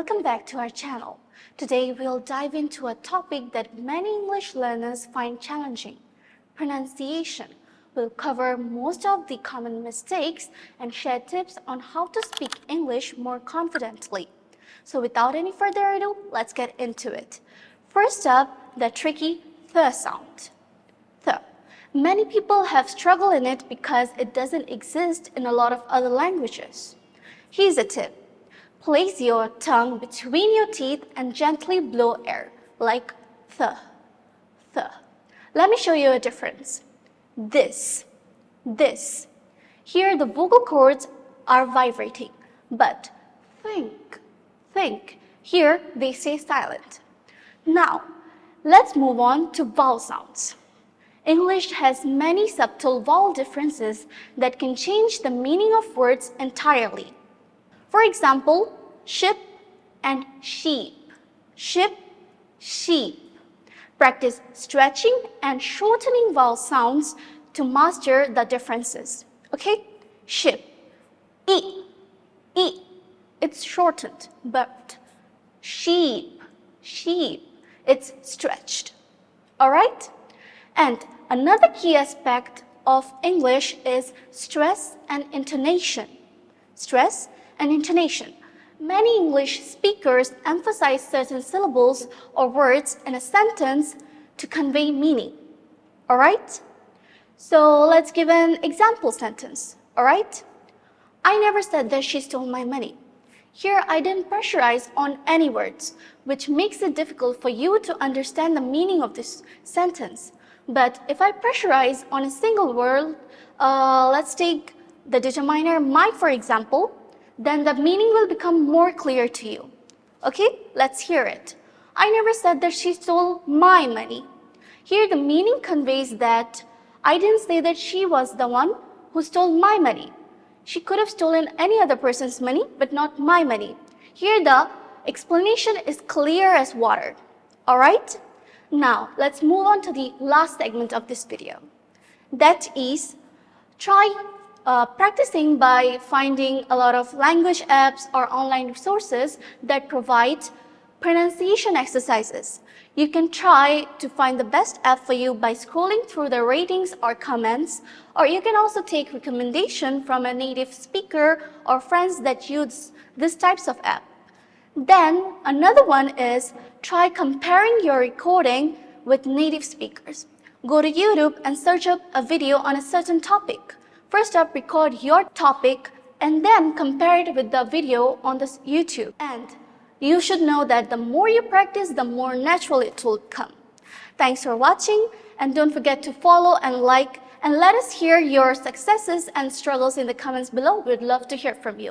Welcome back to our channel. Today we'll dive into a topic that many English learners find challenging: pronunciation. We'll cover most of the common mistakes and share tips on how to speak English more confidently. So without any further ado, let's get into it. First up, the tricky th sound. Th. Many people have struggled in it because it doesn't exist in a lot of other languages. Here's a tip. Place your tongue between your teeth and gently blow air, like th, th. Let me show you a difference. This. Here the vocal cords are vibrating, but think. Here they stay silent. Now, let's move on to vowel sounds. English has many subtle vowel differences that can change the meaning of words entirely. For example, ship and sheep. Ship, sheep. Practice stretching and shortening vowel sounds to master the differences. Okay? Ship. E. It's shortened, but sheep. It's stretched. Alright? And another key aspect of English is stress and intonation. Stress and intonation. Many English speakers emphasize certain syllables or words in a sentence to convey meaning. Alright? So let's give an example sentence. Alright? I never said that she stole my money. Here I didn't pressurize on any words, which makes it difficult for you to understand the meaning of this sentence. But if I pressurize on a single word, let's take the determiner my, for example, then the meaning will become more clear to you. Okay, let's hear it. I never said that she stole my money. Here the meaning conveys that I didn't say that she was the one who stole my money. She could have stolen any other person's money, but not my money. Here the explanation is clear as water. Alright? Now, let's move on to the last segment of this video. That is, try practicing by finding a lot of language apps or online resources that provide pronunciation exercises. You can try to find the best app for you by scrolling through the ratings or comments, or you can also take recommendation from a native speaker or friends that use these types of app. Then another one is try comparing your recording with native speakers. Go to YouTube and search up a video on a certain topic. First up, record your topic and then compare it with the video on this YouTube. And you should know that the more you practice, the more natural it will come. Thanks for watching, and don't forget to follow and like, and let us hear your successes and struggles in the comments below. We'd love to hear from you.